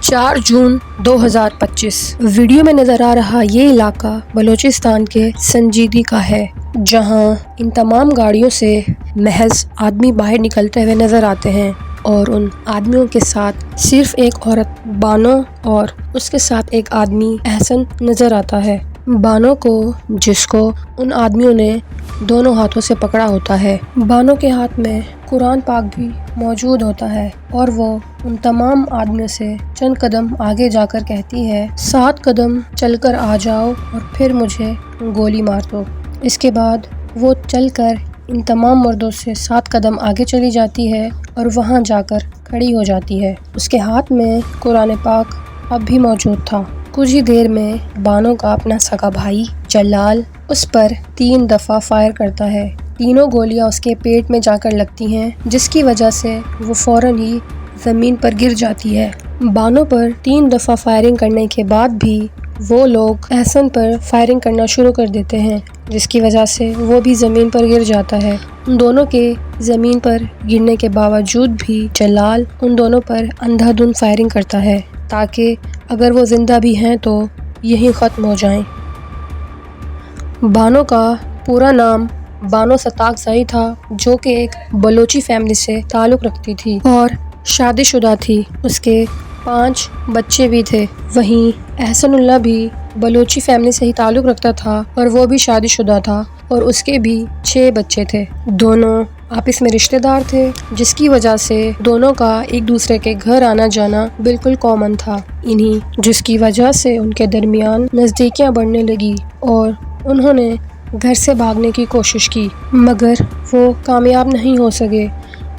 4 जून 2025। Video में नज़र आ रहा ये इलाका बलूचिस्तान के संजीदी का है, जहां इन तमाम गाड़ियों से महज आदमी बाहर निकलते हुए नज़र आते हैं और उन आदमियों के साथ सिर्फ एक औरत बानो और उसके साथ एक आदमी एहसन नज़र आता है। बानो को, जिसको उन आदमियों ने दोनों हाथों से पकड़ा होता है, बानो के हाथ में कुरान पाक भी मौजूद होता है और वो उन तमाम आदमियों से चंद कदम आगे जाकर कहती है, 7 कदम चलकर आ जाओ और फिर मुझे गोली मार दो। इसके बाद वो चलकर इन तमाम मर्दों से 7 कदम आगे चली जाती है और वहाँ जाकर खड़ी हो जाती है। उसके हाथ में कुरान पाक अब भी मौजूद था। कुछ ही देर में बानो का अपना सगा भाई जलाल उस पर 3 दफ़ा फायर करता है। तीनों गोलियां उसके पेट में जाकर लगती हैं, जिसकी वजह से वो फ़ौरन ही ज़मीन पर गिर जाती है। बानो पर 3 दफ़ा फायरिंग करने के बाद भी वो लोग एहसन पर फायरिंग करना शुरू कर देते हैं, जिसकी वजह से वो भी ज़मीन पर गिर जाता है। उन दोनों के ज़मीन पर गिरने के बावजूद भी जलाल उन दोनों पर अंधाधुंध फायरिंग करता है, ताकि अगर वो ज़िंदा भी हैं तो यहीं ख़त्म हो जाएं। बानो का पूरा नाम बानो सताकज़ई था, जो कि एक बलोची फैमिली से ताल्लुक़ रखती थी और शादीशुदा थी। उसके 5 बच्चे भी थे। वहीं एहसनुल्लाह भी बलोची फैमिली से ही ताल्लुक़ रखता था और वो भी शादीशुदा था और उसके भी 6 बच्चे थे। दोनों आपस में रिश्तेदार थे, जिसकी वजह से दोनों का एक दूसरे के घर आना जाना बिल्कुल कॉमन था। जिसकी वजह से उनके दरमियान नज़दीकियाँ बढ़ने लगी और उन्होंने घर से भागने की कोशिश की, मगर वो कामयाब नहीं हो सके।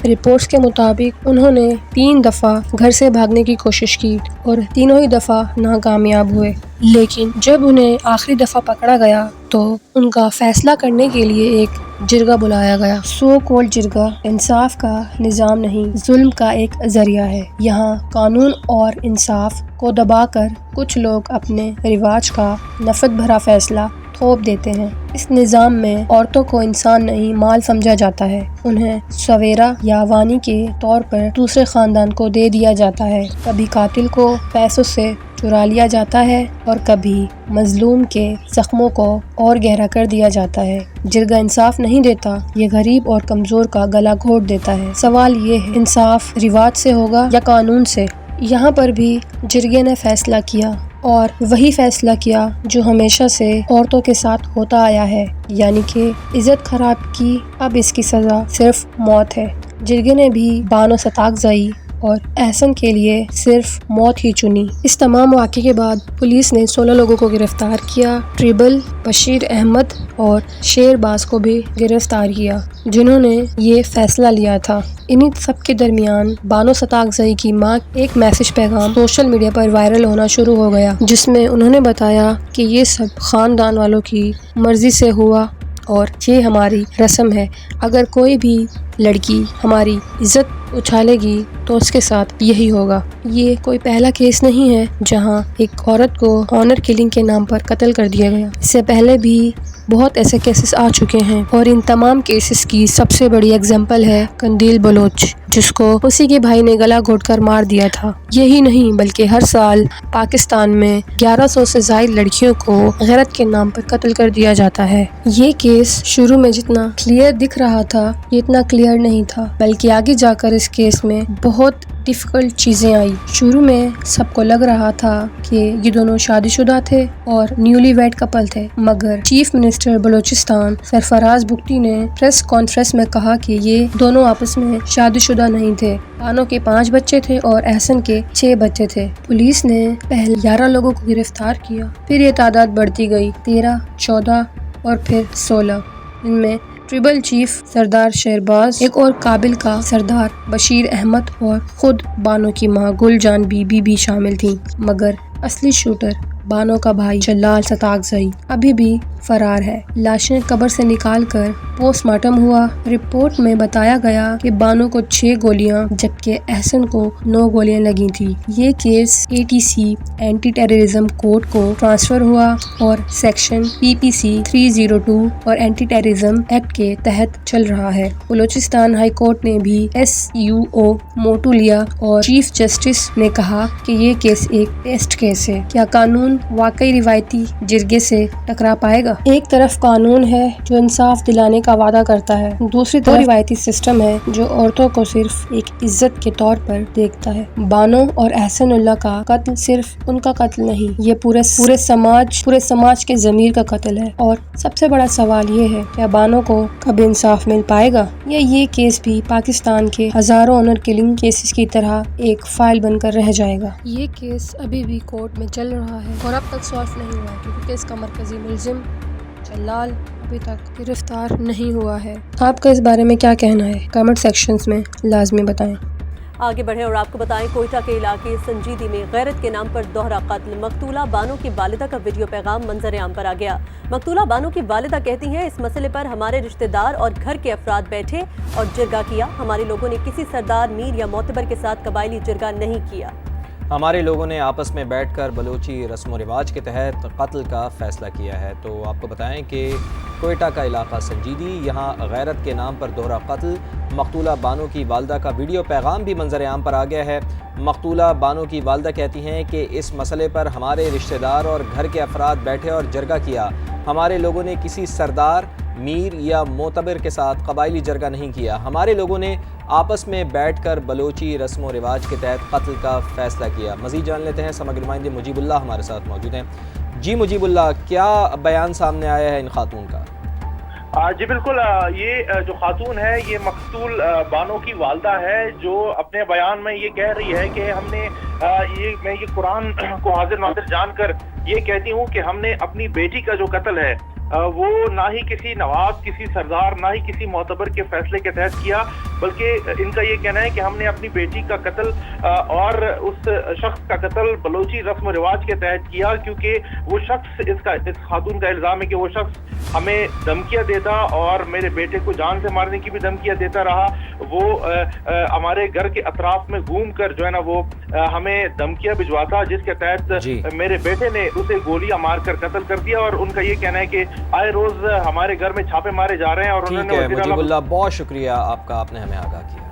रिपोर्ट्स के मुताबिक उन्होंने 3 दफ़ा घर से भागने की कोशिश की और तीनों ही दफ़ा नाकामयाब हुए। लेकिन जब उन्हें आखिरी दफ़ा पकड़ा गया तो उनका फ़ैसला करने के लिए एक जिरगा बुलाया गया। सो कॉल्ड जिरगा इंसाफ का निज़ाम नहीं, जुल्म का एक ज़रिया है। यहाँ कानून और इंसाफ को दबाकर कुछ लोग अपने रिवाज का नफ़रत भरा फ़ैसला थोप देते हैं। इस निज़ाम में औरतों को इंसान नहीं, माल समझा जाता है। उन्हें सवेरा या वानी के तौर पर दूसरे ख़ानदान को दे दिया जाता है। कभी कातिल को पैसों से चुरा लिया जाता है और कभी मजलूम के ज़ख्मों को और गहरा कर दिया जाता है। जिरगा इंसाफ नहीं देता, ये गरीब और कमज़ोर का गला घोट देता है। सवाल ये है, इंसाफ रिवाज से होगा या कानून से? यहाँ पर भी जिरगे ने फ़ैसला किया और वही फ़ैसला किया जो हमेशा से औरतों के साथ होता आया है, यानी कि इज़्ज़त ख़राब की। अब इसकी सज़ा सिर्फ मौत है। जिरगे ने भी बानो सताकज़ई और एहसन के लिए सिर्फ मौत ही चुनी। इस तमाम वाक़े के बाद पुलिस ने 16 लोगों को गिरफ्तार किया। ट्रिबल, बशीर अहमद और शेरबाज को भी गिरफ्तार किया, जिन्होंने ये फ़ैसला लिया था। इन्हीं सब के दरमियान बानो सताकज़ई की माँ एक मैसेज पैगाम सोशल मीडिया पर वायरल होना शुरू हो गया, जिसमें उन्होंने बताया कि ये सब ख़ानदान वालों की मर्ज़ी से हुआ और ये हमारी रस्म है। अगर कोई भी लड़की हमारी इज़्ज़त उछालेगी तो उसके साथ यही होगा। ये कोई पहला केस नहीं है जहां एक औरत को ऑनर किलिंग के नाम पर कत्ल कर दिया गया। इससे पहले भी बहुत ऐसे केसेस आ चुके हैं और इन तमाम केसेस की सबसे बड़ी एग्जाम्पल है कंदील बलोच, जिसको उसी के भाई ने गला घोटकर मार दिया था। यही नहीं बल्कि हर साल पाकिस्तान में 1100 से ज़ायद लड़कियों को गैरत के नाम पर कत्ल कर दिया जाता है। ये केस शुरू में जितना क्लियर दिख रहा था, ये इतना क्लियर नहीं था, बल्कि आगे जाकर इस केस में बहुत डिफ़िकल्ट चीज़ें आई। शुरू में सबको लग रहा था कि ये दोनों शादीशुदा थे और न्यूली वेड कपल थे, मगर चीफ मिनिस्टर बलूचिस्तान सरफराज बुगटी ने प्रेस कॉन्फ्रेंस में कहा कि ये दोनों आपस में शादीशुदा नहीं थे। बानो के 5 बच्चे थे और एहसन के 6 बच्चे थे। पुलिस ने पहले 11 लोगों को गिरफ्तार किया, फिर ये तादाद बढ़ती गई, 13, 14 और फिर 16। इनमें ट्रिबल चीफ सरदार शेरबाज, एक और काबिल का सरदार बशीर अहमद और खुद बानो की माँ गुलजान बीबी भी शामिल थी। मगर असली शूटर बानो का भाई जलाल सताकज़ई अभी भी فرار ہے۔ لاشیں قبر سے نکال کر پوسٹ مارٹم ہوا۔ رپورٹ میں بتایا گیا کہ بانو کو 6 گولیاں جبکہ احسن کو 9 گولیاں لگی تھیں۔ یہ case ATC anti terrorism court کو ٹرانسفر ہوا اور سیکشن PPC 302 اور اینٹی ٹیررزم ایکٹ کے تحت چل رہا ہے۔ بلوچستان ہائی کورٹ نے بھی SUO موٹو لیا اور چیف جسٹس نے کہا کہ یہ کیس ایک ٹیسٹ کیس ہے۔ کیا قانون واقعی روایتی جرگے سے ٹکرا پائے گا؟ ایک طرف قانون ہے جو انصاف دلانے کا وعدہ کرتا ہے، دوسری طرف روایتی سسٹم ہے جو عورتوں کو صرف ایک عزت کے طور پر دیکھتا ہے۔ بانو اور احسن اللہ کا قتل صرف ان کا قتل نہیں، یہ پورے سماج کے ضمیر کا قتل ہے۔ اور سب سے بڑا سوال یہ ہے، کیا بانو کو کب انصاف مل پائے گا یا یہ کیس بھی پاکستان کے ہزاروں آنر کلنگ کیسز کی طرح ایک فائل بن کر رہ جائے گا؟ یہ کیس ابھی بھی کورٹ میں چل رہا ہے اور اب تک سالو نہیں ہوا کیونکہ کیس کا مرکزی ملزم جلال ابھی تک گرفتار نہیں ہوا ہے۔ آپ کا اس بارے میں کیا کہنا ہے؟ کمنٹ سیکشنز میں لازمی بتائیں۔ آگے بڑھیں اور آپ کو بتائیں کوئٹہ کے علاقے سنجیدی میں غیرت کے نام پر دوہرا قتل، مقتولہ بانو کی والدہ کا ویڈیو پیغام منظر عام پر آ گیا۔ مقتولہ بانو کی والدہ کہتی ہیں اس مسئلے پر ہمارے رشتہ دار اور گھر کے افراد بیٹھے اور جرگہ کیا، ہمارے لوگوں نے کسی سردار، میر یا معتبر کے ساتھ قبائلی جرگہ نہیں کیا۔ ہمارے لوگوں نے آپس میں بیٹھ کر بلوچی رسم و رواج کے تحت قتل کا فیصلہ کیا ہے۔ تو آپ کو بتائیں کہ کوئٹہ کا علاقہ سنجیدی، یہاں غیرت کے نام پر دوہرا قتل، مقتولہ بانو کی والدہ کا ویڈیو پیغام بھی منظر عام پر آ گیا ہے۔ مقتولہ بانو کی والدہ کہتی ہیں کہ اس مسئلے پر ہمارے رشتہ دار اور گھر کے افراد بیٹھے اور جرگہ کیا، ہمارے لوگوں نے کسی سردار، میر یا معتبر کے ساتھ قبائلی جرگہ نہیں کیا، ہمارے لوگوں نے آپس میں بیٹھ کر بلوچی رسم و رواج کے تحت قتل کا فیصلہ کیا۔ مزید جان لیتے ہیں، سماجی نمائندے مجیب اللہ ہمارے ساتھ موجود ہیں۔ جی مجیب اللہ، کیا بیان سامنے آیا ہے ان خاتون کا؟ جی بالکل، یہ جو خاتون ہے یہ مقتول بانو کی والدہ ہے، جو اپنے بیان میں یہ کہہ رہی ہے کہ ہم نے میں یہ قرآن کو حاضر ناظر جان کر یہ کہتی ہوں کہ ہم نے اپنی بیٹی کا جو قتل ہے وہ نہ ہی کسی نواب، کسی سردار، نہ ہی کسی معتبر کے فیصلے کے تحت کیا، بلکہ ان کا یہ کہنا ہے کہ ہم نے اپنی بیٹی کا قتل اور اس شخص کا قتل بلوچی رسم و رواج کے تحت کیا، کیونکہ وہ شخص اس خاتون کا الزام ہے کہ وہ شخص ہمیں دھمکیاں دیتا اور میرے بیٹے کو جان سے مارنے کی بھی دھمکیاں دیتا رہا۔ وہ ہمارے گھر کے اطراف میں گھوم کر جو ہے نا وہ ہمیں دھمکیاں بھجواتا، جس کے تحت میرے بیٹے نے اسے گولیاں مار کر قتل کر دیا۔ اور ان کا یہ کہنا ہے کہ آئے روز ہمارے گھر میں چھاپے مارے جا رہے ہیں اور انہوں نے مجیب اللہ، بہت شکریہ آپ کا، آپ نے ہمیں آگاہ کیا۔